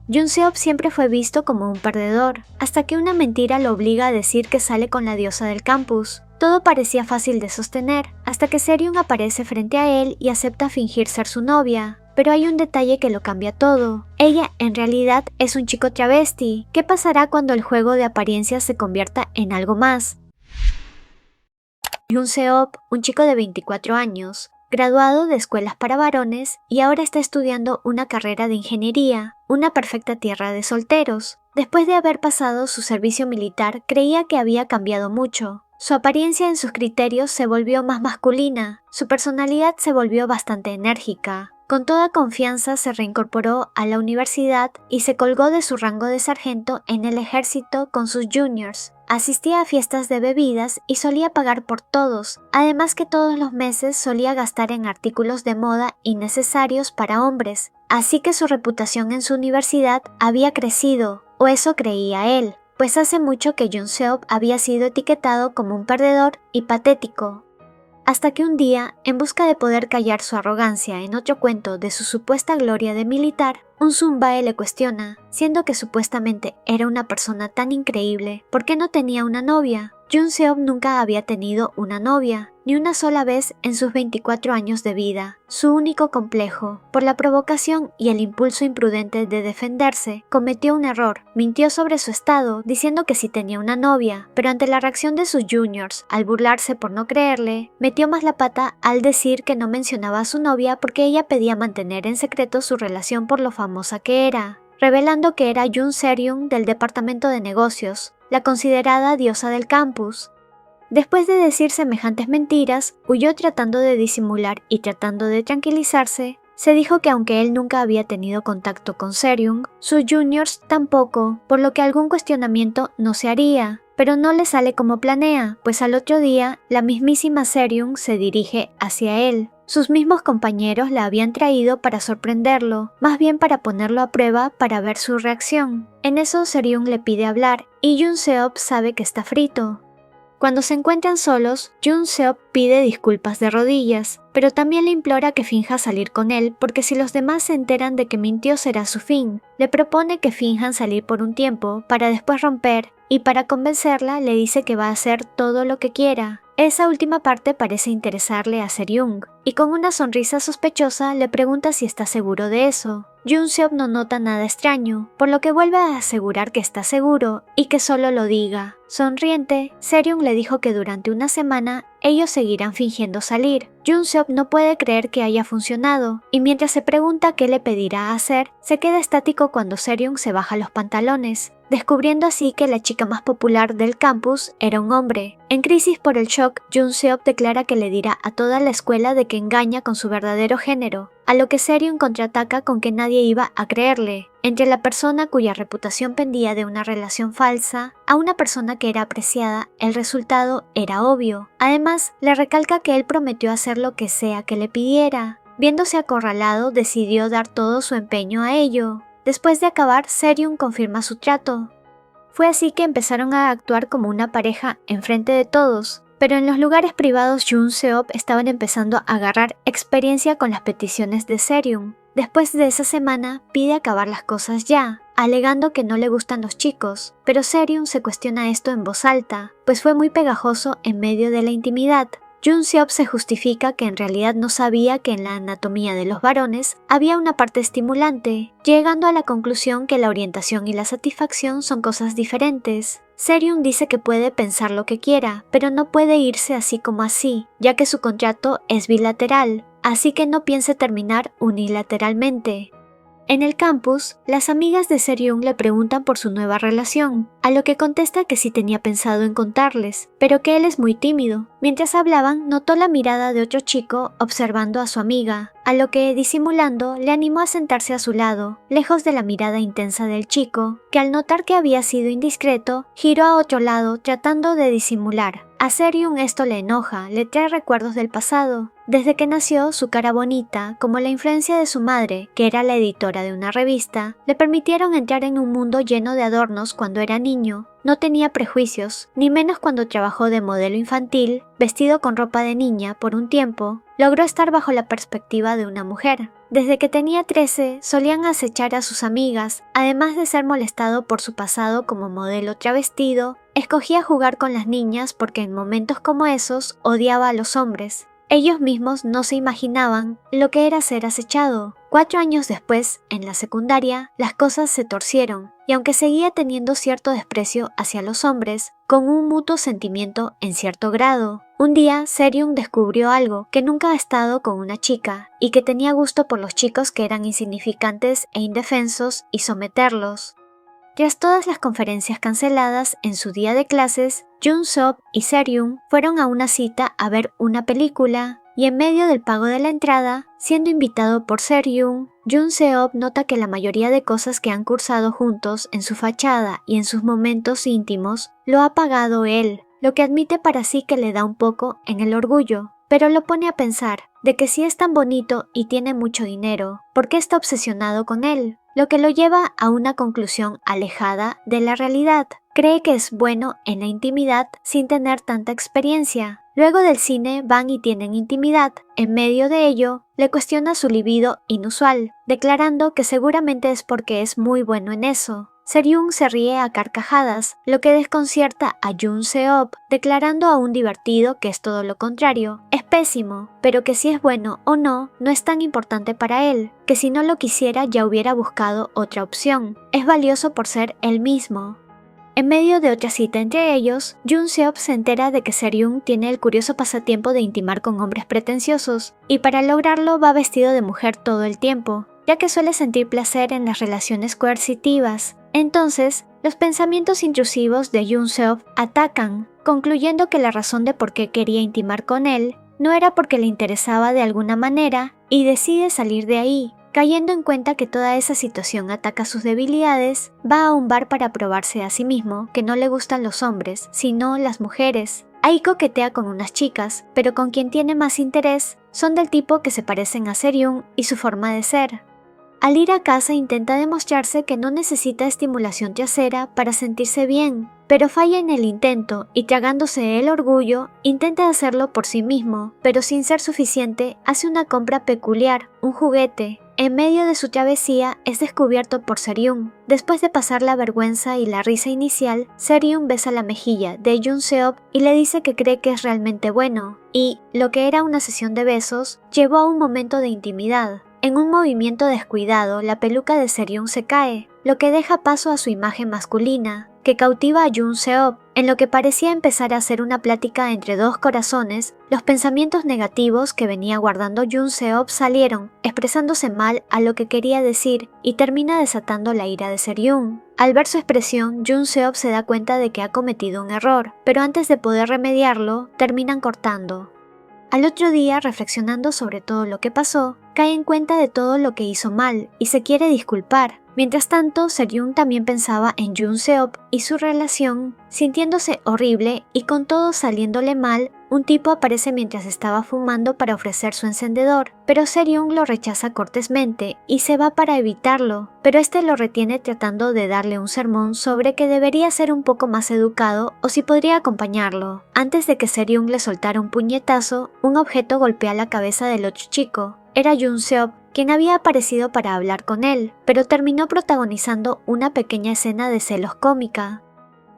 Jung-seop siempre fue visto como un perdedor, hasta que una mentira lo obliga a decir que sale con la diosa del campus. Todo parecía fácil de sostener, hasta que Seryung aparece frente a él y acepta fingir ser su novia. Pero hay un detalle que lo cambia todo. Ella, en realidad, es un chico travesti. ¿Qué pasará cuando el juego de apariencias se convierta en algo más? Jung-seop, un chico de 24 años, graduado de escuelas para varones y ahora está estudiando una carrera de ingeniería, una perfecta tierra de solteros. Después de haber pasado su servicio militar, creía que había cambiado mucho. Su apariencia en sus criterios se volvió más masculina, su personalidad se volvió bastante enérgica. Con toda confianza se reincorporó a la universidad y se colgó de su rango de sargento en el ejército con sus juniors. Asistía a fiestas de bebidas y solía pagar por todos, además que todos los meses solía gastar en artículos de moda innecesarios para hombres, así que su reputación en su universidad había crecido, o eso creía él, pues hace mucho que Jung-seop había sido etiquetado como un perdedor y patético. Hasta que un día, en busca de poder callar su arrogancia en otro cuento de su supuesta gloria de militar, un Sunbae le cuestiona, siendo que supuestamente era una persona tan increíble, ¿por qué no tenía una novia? Jung-seop nunca había tenido una novia, ni una sola vez en sus 24 años de vida. Su único complejo, por la provocación y el impulso imprudente de defenderse, cometió un error. Mintió sobre su estado, diciendo que sí tenía una novia, pero ante la reacción de sus juniors, al burlarse por no creerle, metió más la pata al decir que no mencionaba a su novia porque ella pedía mantener en secreto su relación por lo famosa que era, revelando que era Jung Seryung del departamento de negocios, la considerada diosa del campus. Después de decir semejantes mentiras, huyó tratando de disimular y tratando de tranquilizarse. Se dijo que aunque él nunca había tenido contacto con Seryung, sus juniors tampoco, por lo que algún cuestionamiento no se haría. Pero no le sale como planea, pues al otro día, la mismísima Seryung se dirige hacia él. Sus mismos compañeros la habían traído para sorprenderlo, más bien para ponerlo a prueba para ver su reacción. En eso Seryung le pide hablar, y Jung-seop sabe que está frito. Cuando se encuentran solos, Jung-seop pide disculpas de rodillas, pero también le implora que finja salir con él porque si los demás se enteran de que mintió será su fin. Le propone que finjan salir por un tiempo para después romper y para convencerla le dice que va a hacer todo lo que quiera. Esa última parte parece interesarle a Seryung, y con una sonrisa sospechosa le pregunta si está seguro de eso. Jung-seop no nota nada extraño, por lo que vuelve a asegurar que está seguro y que solo lo diga. Sonriente, Seryung le dijo que durante una semana ellos seguirán fingiendo salir. Jung-seop no puede creer que haya funcionado, y mientras se pregunta qué le pedirá hacer, se queda estático cuando Seryung se baja los pantalones, descubriendo así que la chica más popular del campus era un hombre. En crisis por el shock, Jung-seop declara que le dirá a toda la escuela de que engaña con su verdadero género, a lo que Seryung contraataca con que nadie iba a creerle. Entre la persona cuya reputación pendía de una relación falsa a una persona que era apreciada, el resultado era obvio. Además, le recalca que él prometió hacer lo que sea que le pidiera. Viéndose acorralado, decidió dar todo su empeño a ello. Después de acabar, Seryung confirma su trato. Fue así que empezaron a actuar como una pareja enfrente de todos, pero en los lugares privados Jung-seop estaban empezando a agarrar experiencia con las peticiones de Seryung. Después de esa semana, pide acabar las cosas ya, alegando que no le gustan los chicos, pero Seryung se cuestiona esto en voz alta, pues fue muy pegajoso en medio de la intimidad. Jung-seop se justifica que en realidad no sabía que en la anatomía de los varones había una parte estimulante, llegando a la conclusión que la orientación y la satisfacción son cosas diferentes. Seryung dice que puede pensar lo que quiera, pero no puede irse así como así, ya que su contrato es bilateral, así que no piense terminar unilateralmente. En el campus, las amigas de Seryung le preguntan por su nueva relación, a lo que contesta que sí tenía pensado en contarles, pero que él es muy tímido. Mientras hablaban, notó la mirada de otro chico observando a su amiga, a lo que, disimulando, le animó a sentarse a su lado, lejos de la mirada intensa del chico, que al notar que había sido indiscreto, giró a otro lado tratando de disimular. A Seryung esto le enoja, le trae recuerdos del pasado. Desde que nació, su cara bonita, como la influencia de su madre, que era la editora de una revista, le permitieron entrar en un mundo lleno de adornos cuando era niño. No tenía prejuicios, ni menos cuando trabajó de modelo infantil, vestido con ropa de niña por un tiempo. Logró estar bajo la perspectiva de una mujer. Desde que tenía 13, solían acechar a sus amigas, además de ser molestado por su pasado como modelo travestido, escogía jugar con las niñas porque en momentos como esos odiaba a los hombres. Ellos mismos no se imaginaban lo que era ser acechado. 4 años después, en la secundaria, las cosas se torcieron, y aunque seguía teniendo cierto desprecio hacia los hombres, con un mutuo sentimiento en cierto grado, un día Seryung descubrió algo, que nunca ha estado con una chica, y que tenía gusto por los chicos que eran insignificantes e indefensos y someterlos. Tras todas las conferencias canceladas en su día de clases, Jun-seop y Seryung fueron a una cita a ver una película, y en medio del pago de la entrada, siendo invitado por Seryung, Jun-seop nota que la mayoría de cosas que han cursado juntos en su fachada y en sus momentos íntimos lo ha pagado él, lo que admite para sí que le da un poco en el orgullo, pero lo pone a pensar de que si es tan bonito y tiene mucho dinero, ¿por qué está obsesionado con él? Lo que lo lleva a una conclusión alejada de la realidad. Cree que es bueno en la intimidad sin tener tanta experiencia. Luego del cine van y tienen intimidad. En medio de ello, le cuestiona su libido inusual, declarando que seguramente es porque es muy bueno en eso. Seryung se ríe a carcajadas, lo que desconcierta a Jun-seop, declarando aún divertido que es todo lo contrario. Es pésimo, pero que si es bueno o no, no es tan importante para él, que si no lo quisiera ya hubiera buscado otra opción. Es valioso por ser él mismo. En medio de otra cita entre ellos, Jun-seop se entera de que Seryung tiene el curioso pasatiempo de intimar con hombres pretenciosos, y para lograrlo va vestido de mujer todo el tiempo, ya que suele sentir placer en las relaciones coercitivas. Entonces, los pensamientos intrusivos de Jun-seop atacan, concluyendo que la razón de por qué quería intimar con él no era porque le interesaba de alguna manera, y decide salir de ahí. Cayendo en cuenta que toda esa situación ataca sus debilidades, va a un bar para probarse a sí mismo que no le gustan los hombres, sino las mujeres. Ahí coquetea con unas chicas, pero con quien tiene más interés son del tipo que se parecen a Seryung y su forma de ser. Al ir a casa intenta demostrarse que no necesita estimulación trasera para sentirse bien, pero falla en el intento y tragándose el orgullo, intenta hacerlo por sí mismo, pero sin ser suficiente hace una compra peculiar, un juguete. En medio de su travesía es descubierto por Seryung. Después de pasar la vergüenza y la risa inicial, Seryung besa la mejilla de Jun-seop y le dice que cree que es realmente bueno, y, lo que era una sesión de besos, llevó a un momento de intimidad. En un movimiento descuidado, la peluca de Seryung se cae, lo que deja paso a su imagen masculina, que cautiva a Jun-seop. En lo que parecía empezar a ser una plática entre dos corazones, los pensamientos negativos que venía guardando Jun-seop salieron, expresándose mal a lo que quería decir, y termina desatando la ira de Seryung. Al ver su expresión, Jun-seop se da cuenta de que ha cometido un error, pero antes de poder remediarlo, terminan cortando. Al otro día, reflexionando sobre todo lo que pasó, cae en cuenta de todo lo que hizo mal y se quiere disculpar. Mientras tanto, Seryung también pensaba en Jun-seop y su relación, sintiéndose horrible y con todo saliéndole mal. Un tipo aparece mientras estaba fumando para ofrecer su encendedor, pero Seryung lo rechaza cortésmente y se va para evitarlo, pero este lo retiene tratando de darle un sermón sobre que debería ser un poco más educado o si podría acompañarlo. Antes de que Seryung le soltara un puñetazo, un objeto golpea la cabeza del otro chico. Era Jun-seop, quien había aparecido para hablar con él, pero terminó protagonizando una pequeña escena de celos cómica.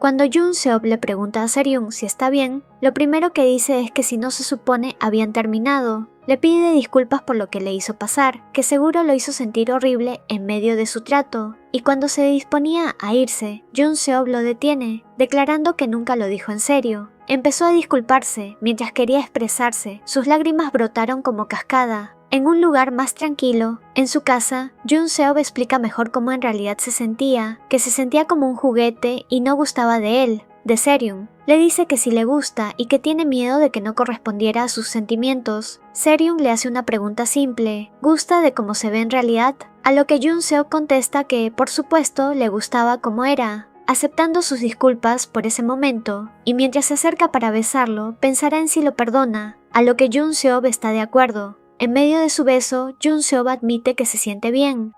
Cuando Jun-seop le pregunta a Seryung si está bien, lo primero que dice es que si no se supone habían terminado. Le pide disculpas por lo que le hizo pasar, que seguro lo hizo sentir horrible en medio de su trato, y cuando se disponía a irse, Jun-seop lo detiene, declarando que nunca lo dijo en serio. Empezó a disculparse, mientras quería expresarse, sus lágrimas brotaron como cascada. En un lugar más tranquilo, en su casa, Jun-seop explica mejor cómo en realidad se sentía, que se sentía como un juguete y no gustaba de él, de Seryung. Le dice que sí le gusta y que tiene miedo de que no correspondiera a sus sentimientos. Seryung le hace una pregunta simple, ¿gusta de cómo se ve en realidad? A lo que Jun-seop contesta que, por supuesto, le gustaba como era, aceptando sus disculpas por ese momento, y mientras se acerca para besarlo, pensará en si lo perdona, a lo que Jun-seop está de acuerdo. En medio de su beso, Jun-seop admite que se siente bien.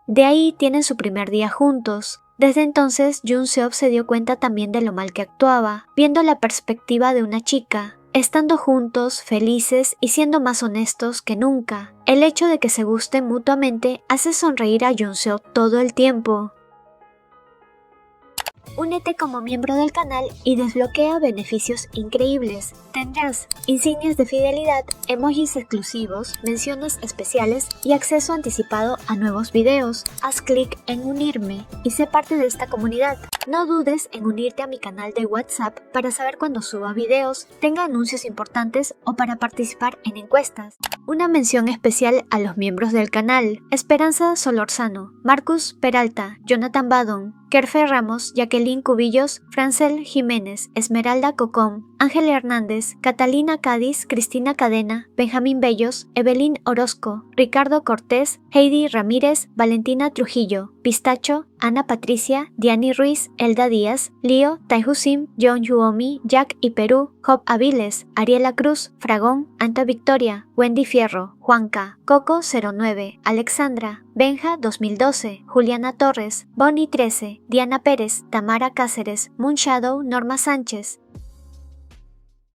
De ahí tienen su primer día juntos. Desde entonces, Jun-seop se dio cuenta también de lo mal que actuaba, viendo la perspectiva de una chica. estando juntos, felices y siendo más honestos que nunca. El hecho de que se gusten mutuamente hace sonreír a Yoonseo todo el tiempo. Únete como miembro del canal y desbloquea beneficios increíbles. Tendrás insignias de fidelidad, emojis exclusivos, menciones especiales y acceso anticipado a nuevos videos. Haz clic en unirme y sé parte de esta comunidad. No dudes en unirte a mi canal de WhatsApp para saber cuando suba videos, tenga anuncios importantes o para participar en encuestas. Una mención especial a los miembros del canal: Esperanza Solorzano, Marcus Peralta, Jonathan Badon, Kerfe Ramos, Jacqueline Cubillos, Francel Jiménez, Esmeralda Cocom, Ángel Hernández, Catalina Cádiz, Cristina Cadena, Benjamín Bellos, Evelyn Orozco, Ricardo Cortés, Heidi Ramírez, Valentina Trujillo, Pistacho, Ana Patricia, Diani Ruiz, Elda Díaz, Lío, Taihusim, John Yuomi, Jack y Perú, Job Aviles, Ariela Cruz, Fragón, Anta Victoria, Wendy Fierro, Juanca, Coco 09, Alexandra, Benja 2012, Juliana Torres, Bonnie 13, Diana Pérez, Tamara Cáceres, Moonshadow, Norma Sánchez,